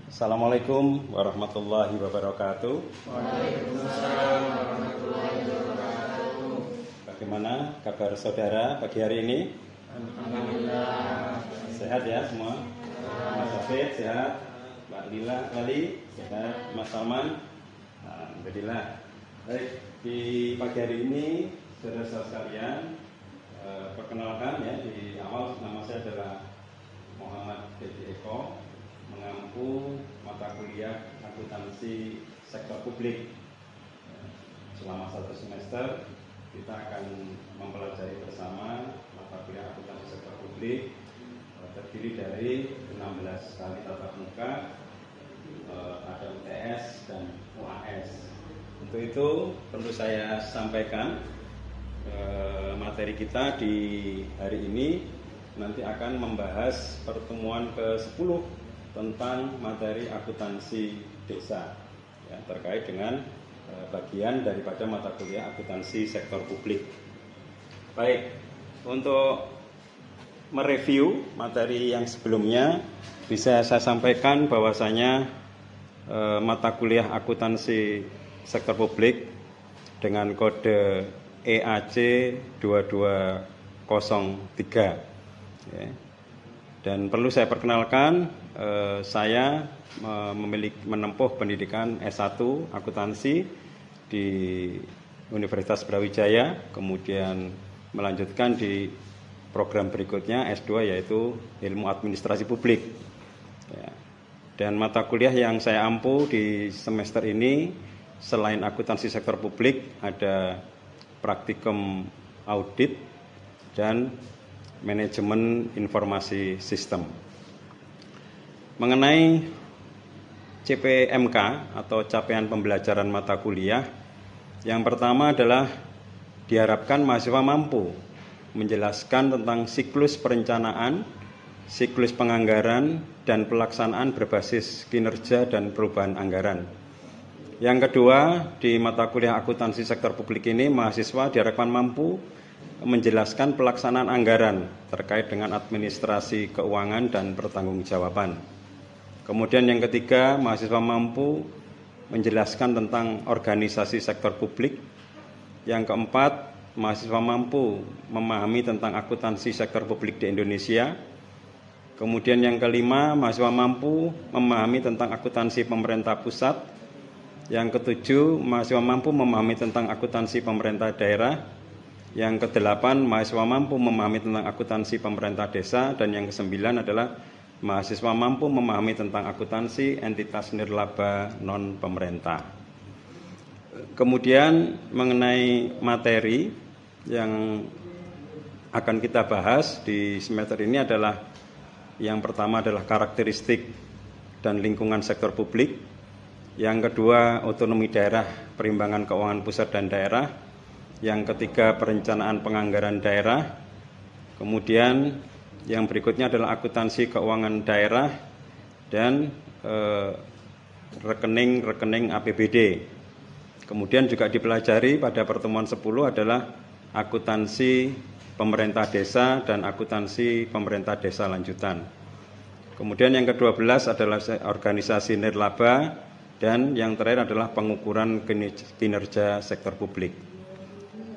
Assalamualaikum warahmatullahi wabarakatuh. Waalaikumsalam warahmatullahi wabarakatuh. Bagaimana kabar saudara pagi hari ini? Alhamdulillah. Sehat ya semua? Mas Hafid sehat? Mbak Lila Wali sehat? Mas Salman? Alhamdulillah. Baik, di pagi hari ini saudara-saudara sekalian, perkenalkan ya, di awal nama saya adalah Muhammad Dedi Eko, mengampu mata kuliah akuntansi sektor publik. Selama 1 semester kita akan mempelajari bersama mata kuliah akuntansi sektor publik, terdiri dari 16 kali tatap muka, ada UTS dan UAS. Untuk itu perlu saya sampaikan materi kita di hari ini nanti akan membahas pertemuan ke-10 tentang materi akuntansi desa ya, terkait dengan bagian daripada mata kuliah akuntansi sektor publik. Baik, untuk mereview materi yang sebelumnya bisa saya sampaikan bahwasanya mata kuliah akuntansi sektor publik dengan kode EAC 2203 ya. Dan perlu saya perkenalkan, saya menempuh pendidikan S1 akuntansi di Universitas Brawijaya, kemudian melanjutkan di program berikutnya S2 yaitu Ilmu Administrasi Publik ya. Dan mata kuliah yang saya ampu di semester ini selain akuntansi sektor publik ada praktikum audit dan manajemen informasi sistem. Mengenai CPMK atau capaian pembelajaran mata kuliah, yang pertama adalah diharapkan mahasiswa mampu menjelaskan tentang siklus perencanaan, siklus penganggaran, dan pelaksanaan berbasis kinerja dan perubahan anggaran. Yang kedua, di mata kuliah akuntansi sektor publik ini, mahasiswa diharapkan mampu menjelaskan pelaksanaan anggaran terkait dengan administrasi keuangan dan pertanggungjawaban. Kemudian yang ketiga, mahasiswa mampu menjelaskan tentang organisasi sektor publik. Yang keempat, mahasiswa mampu memahami tentang akuntansi sektor publik di Indonesia. Kemudian yang kelima, mahasiswa mampu memahami tentang akuntansi pemerintah pusat. Yang ketujuh, mahasiswa mampu memahami tentang akuntansi pemerintah daerah. Yang kedelapan, mahasiswa mampu memahami tentang akuntansi pemerintah desa. Dan yang kesembilan adalah mahasiswa mampu memahami tentang akuntansi entitas nirlaba non-pemerintah. Kemudian mengenai materi yang akan kita bahas di semester ini adalah yang pertama adalah karakteristik dan lingkungan sektor publik. Yang kedua, otonomi daerah, perimbangan keuangan pusat dan daerah. Yang ketiga, perencanaan penganggaran daerah. Kemudian yang berikutnya adalah akuntansi keuangan daerah dan rekening-rekening APBD. Kemudian juga dipelajari pada pertemuan 10 adalah akuntansi pemerintah desa dan akuntansi pemerintah desa lanjutan. Kemudian yang ke-12 adalah organisasi nirlaba. Dan yang terakhir adalah pengukuran kinerja sektor publik.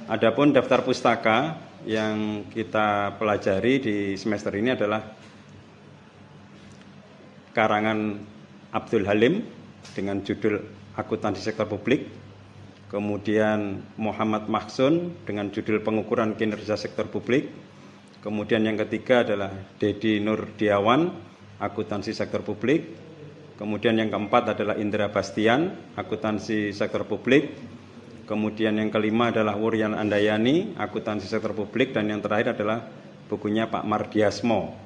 Adapun daftar pustaka yang kita pelajari di semester ini adalah karangan Abdul Halim dengan judul Akuntansi Sektor Publik. Kemudian Muhammad Mahsun dengan judul Pengukuran Kinerja Sektor Publik. Kemudian yang ketiga adalah Dedi Nurdiawan, Akuntansi Sektor Publik. Kemudian yang keempat adalah Indra Bastian, akuntansi sektor publik. Kemudian yang kelima adalah Wuryan Andayani, akuntansi sektor publik. Dan yang terakhir adalah bukunya Pak Mardiasmo,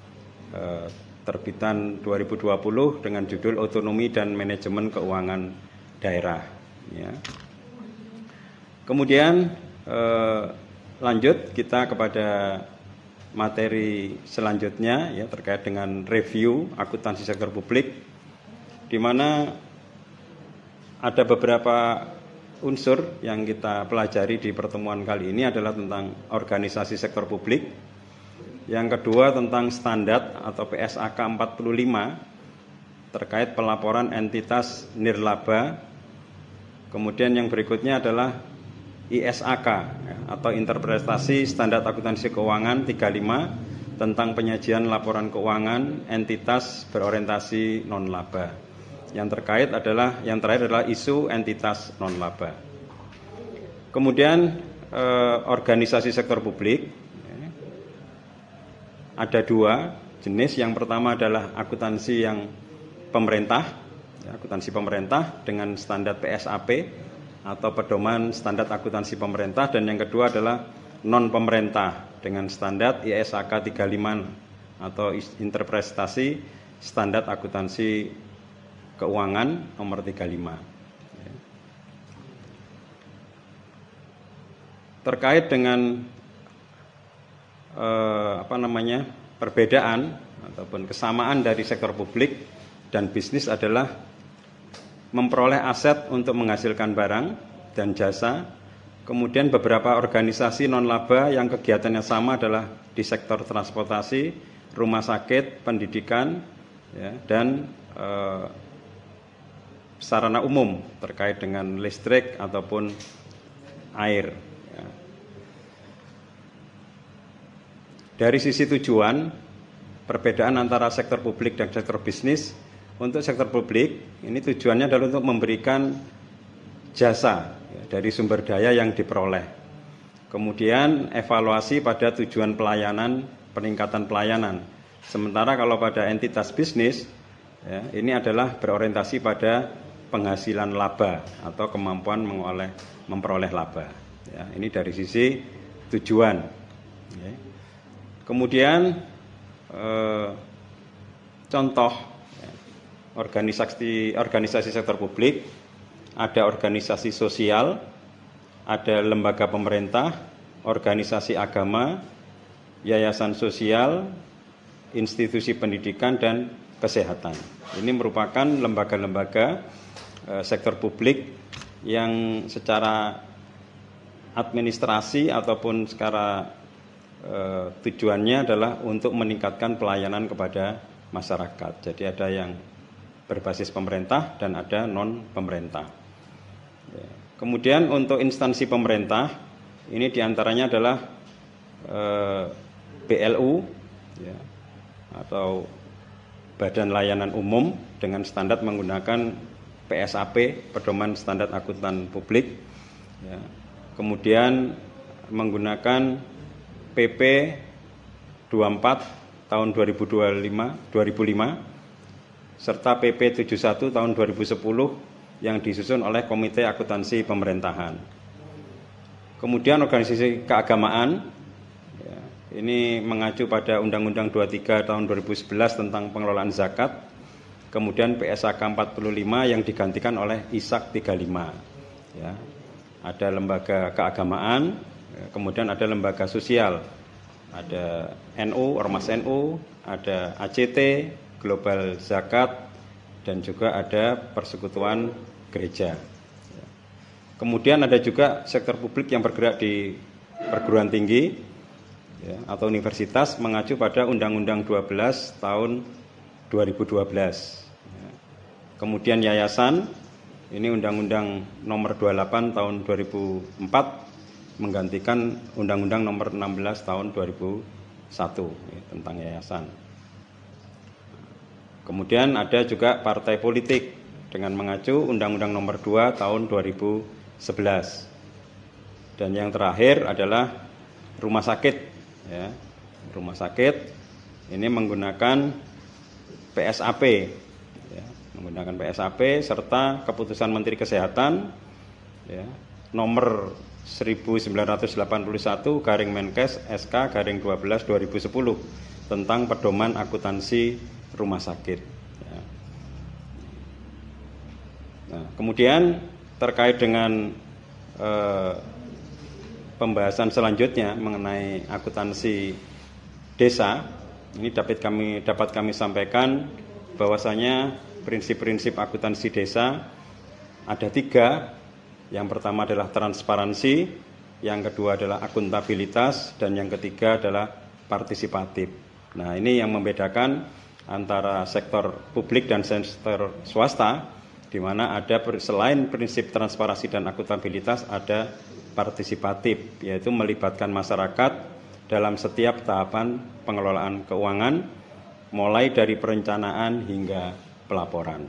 terbitan 2020 dengan judul Otonomi dan Manajemen Keuangan Daerah ya. Kemudian lanjut kita kepada materi selanjutnya ya, terkait dengan review akuntansi sektor publik, di mana ada beberapa unsur yang kita pelajari di pertemuan kali ini adalah tentang organisasi sektor publik, Yang kedua tentang standar atau PSAK 45 terkait pelaporan entitas nirlaba. Kemudian yang berikutnya adalah ISAK atau Interpretasi Standar Akuntansi Keuangan 35 tentang penyajian laporan keuangan entitas berorientasi non-laba. Yang terakhir adalah isu entitas non-laba. Kemudian organisasi sektor publik ada dua jenis. Yang pertama adalah akuntansi yang pemerintah, akuntansi pemerintah dengan standar PSAP atau pedoman standar akuntansi pemerintah, dan yang kedua adalah non pemerintah dengan standar ISAK 35 atau interpretasi standar akuntansi keuangan nomor 35. Terkait dengan perbedaan ataupun kesamaan dari sektor publik dan bisnis adalah memperoleh aset untuk menghasilkan barang dan jasa. Kemudian beberapa organisasi non-laba yang kegiatannya sama adalah di sektor transportasi, rumah sakit, pendidikan, dan sarana umum terkait dengan listrik ataupun air. Dari sisi tujuan, perbedaan antara sektor publik dan sektor bisnis. Untuk sektor publik, ini tujuannya adalah untuk memberikan jasa dari sumber daya yang diperoleh. Kemudian evaluasi pada tujuan pelayanan, peningkatan pelayanan. Sementara kalau pada entitas bisnis, ini adalah berorientasi pada penghasilan laba atau kemampuan memperoleh laba. Ini dari sisi tujuan. Kemudian contoh organisasi sektor publik, ada organisasi sosial, ada lembaga pemerintah, organisasi agama, yayasan sosial, institusi pendidikan dan kesehatan. Ini merupakan lembaga-lembaga sektor publik yang secara administrasi ataupun secara tujuannya adalah untuk meningkatkan pelayanan kepada masyarakat. Jadi ada yang berbasis pemerintah dan ada non pemerintah. Kemudian untuk instansi pemerintah ini diantaranya adalah BLU atau Badan Layanan Umum dengan standar menggunakan PSAP, pedoman standar akuntan publik. Kemudian menggunakan PP 24 tahun 2005 serta PP 71 tahun 2010 yang disusun oleh Komite Akuntansi Pemerintahan. Kemudian organisasi keagamaan, ini mengacu pada Undang-Undang 23 tahun 2011 tentang pengelolaan zakat. Kemudian PSAK 45 yang digantikan oleh ISAK 35. Ada lembaga keagamaan, kemudian ada lembaga sosial, ada NU, Ormas NU, ada ACT, Global Zakat, dan juga ada persekutuan gereja. Kemudian ada juga sektor publik yang bergerak di perguruan tinggi atau universitas mengacu pada Undang-Undang 12 tahun 2012. Kemudian yayasan, ini Undang-Undang nomor 28 tahun 2004 menggantikan Undang-Undang nomor 16 tahun 2001 tentang yayasan. Kemudian ada juga partai politik dengan mengacu Undang-Undang nomor 2 tahun 2011. Dan yang terakhir adalah rumah sakit. Rumah sakit ini menggunakan PSAP, menggunakan PSAP serta keputusan Menteri Kesehatan nomor 1981 garing Menkes SK garing 12 2010 tentang pedoman akuntansi rumah sakit. Nah, kemudian terkait dengan pembahasan selanjutnya mengenai akuntansi desa, ini dapat kami sampaikan bahwasanya prinsip-prinsip akuntansi desa ada 3. Yang pertama adalah transparansi, yang kedua adalah akuntabilitas, dan yang ketiga adalah partisipatif. Nah, ini yang membedakan antara sektor publik dan sektor swasta, di mana ada selain prinsip transparansi dan akuntabilitas ada partisipatif, yaitu melibatkan masyarakat dalam setiap tahapan pengelolaan keuangan, mulai dari perencanaan hingga pelaporan.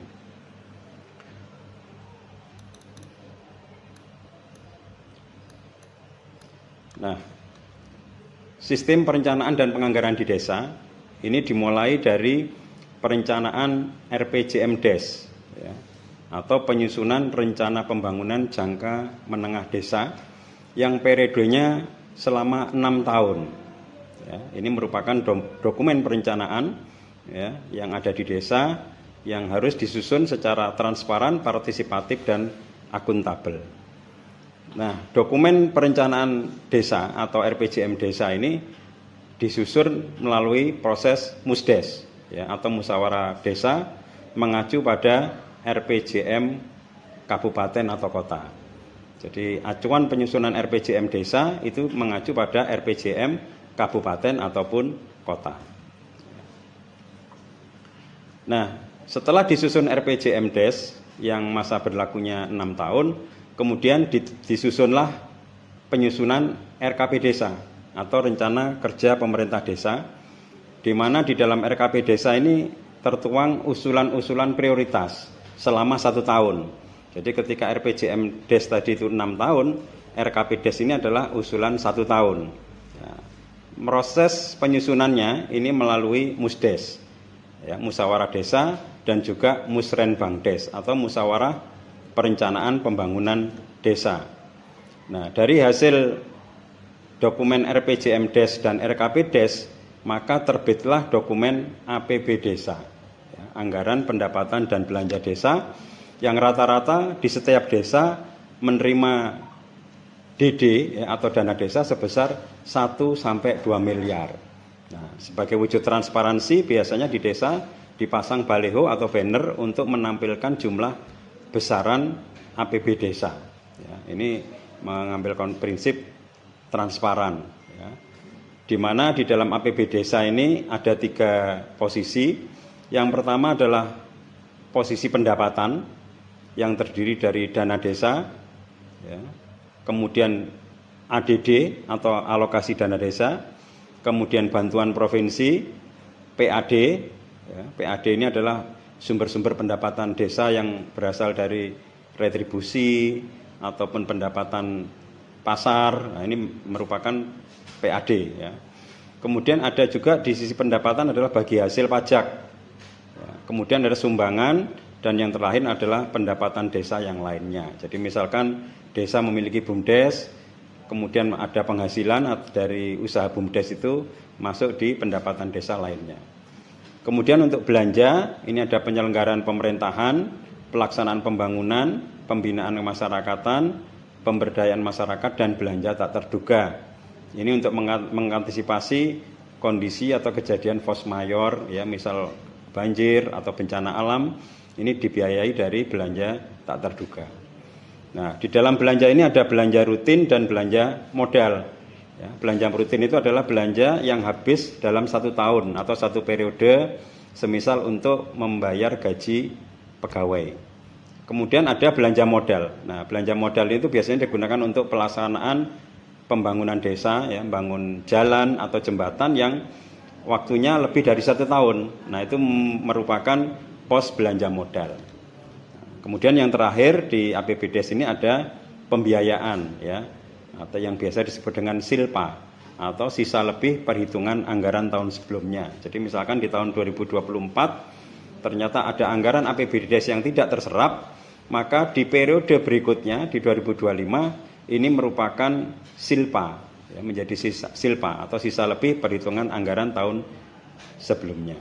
Nah, sistem perencanaan dan penganggaran di desa ini dimulai dari perencanaan RPJMDes, ya, atau penyusunan rencana pembangunan jangka menengah desa yang periodenya selama 6 tahun. Ya, ini merupakan dokumen perencanaan, ya, yang ada di desa yang harus disusun secara transparan, partisipatif, dan akuntabel. Nah, dokumen perencanaan desa atau RPJM desa ini disusun melalui proses musdes, ya, atau musyawarah desa mengacu pada RPJM kabupaten atau kota. Jadi acuan penyusunan RPJM desa itu mengacu pada RPJM kabupaten ataupun kota. Nah, setelah disusun RPJM Des yang masa berlakunya 6 tahun, kemudian disusunlah penyusunan RKP desa atau rencana kerja pemerintah desa, di mana di dalam RKP desa ini tertuang usulan-usulan prioritas selama 1 tahun. Jadi ketika RPJM Des tadi itu 6 tahun, RKP Des ini adalah usulan 1 tahun. Ya, proses penyusunannya ini melalui musdes, ya, musyawarah desa, dan juga musrenbangdes atau musyawarah perencanaan pembangunan desa. Nah, dari hasil dokumen RPJM Des dan RKP Des, maka terbitlah dokumen APB desa, ya, anggaran pendapatan dan belanja desa, yang rata-rata di setiap desa menerima DD, ya, atau dana desa sebesar 1 sampai 2 miliar. Nah, sebagai wujud transparansi biasanya di desa dipasang baliho atau banner untuk menampilkan jumlah besaran APB desa. Ya, ini mengambil prinsip transparan. Ya, di mana di dalam APB desa ini ada 3 posisi. Yang pertama adalah posisi pendapatan yang terdiri dari dana desa, ya, kemudian ADD atau alokasi dana desa, kemudian bantuan provinsi, PAD. Ya, PAD ini adalah sumber-sumber pendapatan desa yang berasal dari retribusi ataupun pendapatan pasar. Nah, ini merupakan PAD. Ya. Kemudian ada juga di sisi pendapatan adalah bagi hasil pajak. Ya, kemudian ada sumbangan, dan yang terakhir adalah pendapatan desa yang lainnya. Jadi misalkan desa memiliki BUMDes, kemudian ada penghasilan dari usaha BUMDes itu masuk di pendapatan desa lainnya. Kemudian untuk belanja, ini ada penyelenggaraan pemerintahan, pelaksanaan pembangunan, pembinaan kemasyarakatan, pemberdayaan masyarakat, dan belanja tak terduga. Ini untuk mengantisipasi kondisi atau kejadian force majeure, ya, misal banjir atau bencana alam, ini dibiayai dari belanja tak terduga. Nah, di dalam belanja ini ada belanja rutin dan belanja modal. Ya, belanja rutin itu adalah belanja yang habis dalam 1 tahun atau 1 periode, semisal untuk membayar gaji pegawai. Kemudian ada belanja modal. Nah, belanja modal itu biasanya digunakan untuk pelaksanaan pembangunan desa, ya, bangun jalan atau jembatan yang waktunya lebih dari 1 tahun. Nah, itu merupakan pos belanja modal. Kemudian yang terakhir di APBDes ini ada pembiayaan, ya, atau yang biasa disebut dengan silpa atau sisa lebih perhitungan anggaran tahun sebelumnya. Jadi misalkan di tahun 2024 ternyata ada anggaran APBDes yang tidak terserap, maka di periode berikutnya di 2025 ini merupakan silpa, ya, menjadi silpa atau sisa lebih perhitungan anggaran tahun sebelumnya.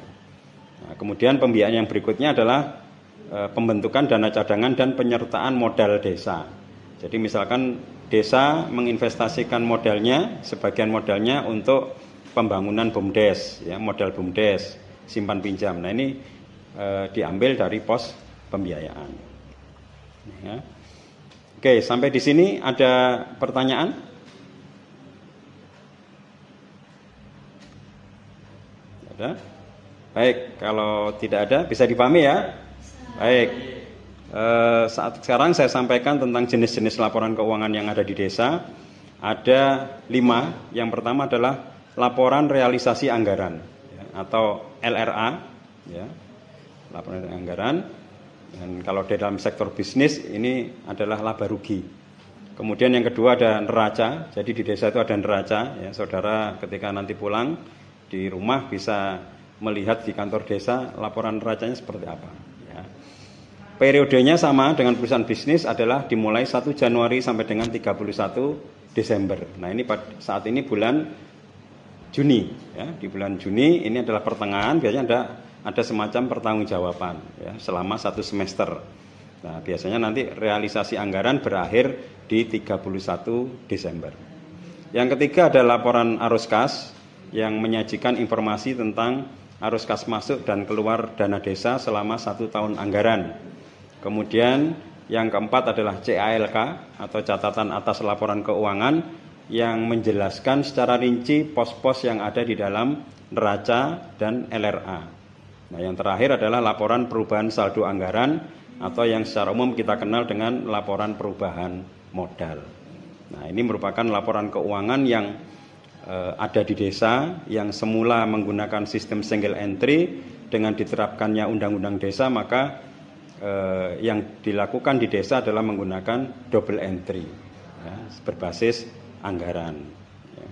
Nah, kemudian pembiayaan yang berikutnya adalah pembentukan dana cadangan dan penyertaan modal desa. Jadi misalkan desa menginvestasikan modalnya, sebagian modalnya untuk pembangunan BUMDes, ya, modal BUMDes, simpan pinjam. Nah, ini diambil dari pos pembiayaan. Ya. Oke, sampai di sini ada pertanyaan? Ada? Baik, kalau tidak ada bisa dipahami ya. Baik. Saat sekarang saya sampaikan tentang jenis-jenis laporan keuangan yang ada di desa. Ada 5. Yang pertama adalah laporan realisasi anggaran ya, atau LRA ya. Laporan anggaran. Dan kalau di dalam sektor bisnis ini adalah laba rugi. Kemudian yang kedua ada neraca. Jadi di desa itu ada neraca ya. Saudara ketika nanti pulang di rumah bisa melihat di kantor desa laporan neracanya seperti apa ya. Periodenya sama dengan perusahaan bisnis adalah dimulai 1 Januari sampai dengan 31 Desember. Nah ini saat ini bulan Juni ya. Di bulan Juni ini adalah pertengahan, biasanya ada semacam pertanggungjawaban ya, selama 1 semester. Nah biasanya nanti realisasi anggaran berakhir di 31 Desember. Yang ketiga ada laporan arus kas yang menyajikan informasi tentang arus kas masuk dan keluar dana desa selama 1 tahun anggaran. Kemudian yang keempat adalah CALK atau catatan atas laporan keuangan yang menjelaskan secara rinci pos-pos yang ada di dalam neraca dan LRA. Nah, yang terakhir adalah laporan perubahan saldo anggaran atau yang secara umum kita kenal dengan laporan perubahan modal. Nah, ini merupakan laporan keuangan yang ada di desa yang semula menggunakan sistem single entry. Dengan diterapkannya undang-undang desa, maka yang dilakukan di desa adalah menggunakan double entry ya, berbasis anggaran ya.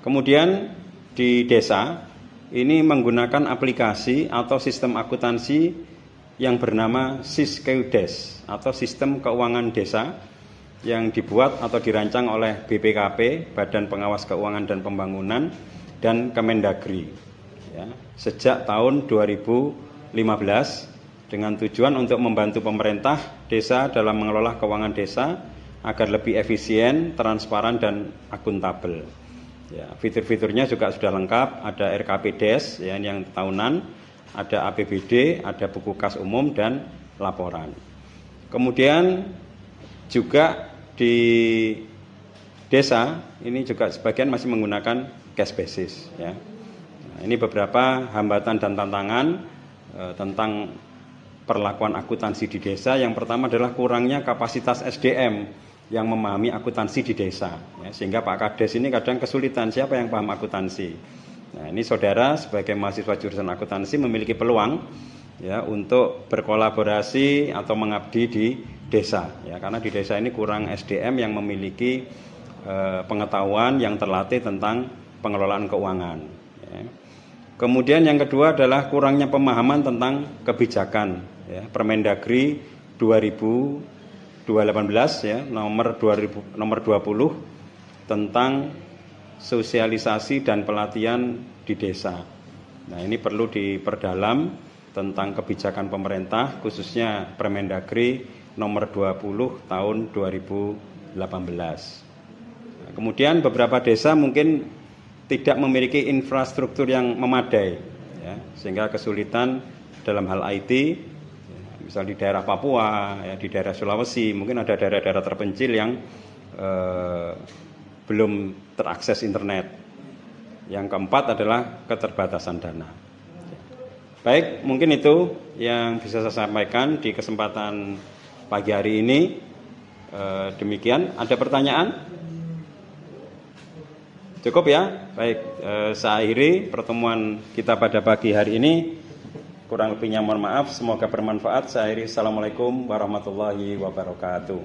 Kemudian di desa ini menggunakan aplikasi atau sistem akuntansi yang bernama Siskeudes atau sistem keuangan desa yang dibuat atau dirancang oleh BPKP, Badan Pengawas Keuangan dan Pembangunan, dan Kemendagri ya, sejak tahun 2015 dengan tujuan untuk membantu pemerintah desa dalam mengelola keuangan desa agar lebih efisien, transparan, dan akuntabel. Ya, fitur-fiturnya juga sudah lengkap, ada RKPDes ya, yang tahunan, ada APBD, ada buku kas umum, dan laporan. Kemudian juga di desa ini juga sebagian masih menggunakan cash basis ya. Nah, ini beberapa hambatan dan tantangan tentang perlakuan akuntansi di desa. Yang pertama adalah kurangnya kapasitas SDM yang memahami akuntansi di desa ya, sehingga Pak Kades ini kadang kesulitan siapa yang paham akuntansi. Nah, ini saudara sebagai mahasiswa jurusan akuntansi memiliki peluang ya untuk berkolaborasi atau mengabdi di desa ya, karena di desa ini kurang SDM yang memiliki pengetahuan yang terlatih tentang pengelolaan keuangan ya. Kemudian yang kedua adalah kurangnya pemahaman tentang kebijakan ya, Permendagri 2018 ya, nomor 20 tentang sosialisasi dan pelatihan di desa. Nah, ini perlu diperdalam tentang kebijakan pemerintah, khususnya Permendagri nomor 20 tahun 2018. Nah, kemudian beberapa desa mungkin tidak memiliki infrastruktur yang memadai ya, sehingga kesulitan dalam hal IT ya, misal di daerah Papua ya, di daerah Sulawesi, mungkin ada daerah-daerah terpencil yang belum terakses internet. Yang keempat adalah keterbatasan dana. Baik, mungkin itu yang bisa saya sampaikan di kesempatan pagi hari ini. Demikian, ada pertanyaan? Cukup ya? Baik, saya akhiri pertemuan kita pada pagi hari ini. Kurang lebihnya mohon maaf, semoga bermanfaat. Saya akhiri. Assalamualaikum warahmatullahi wabarakatuh.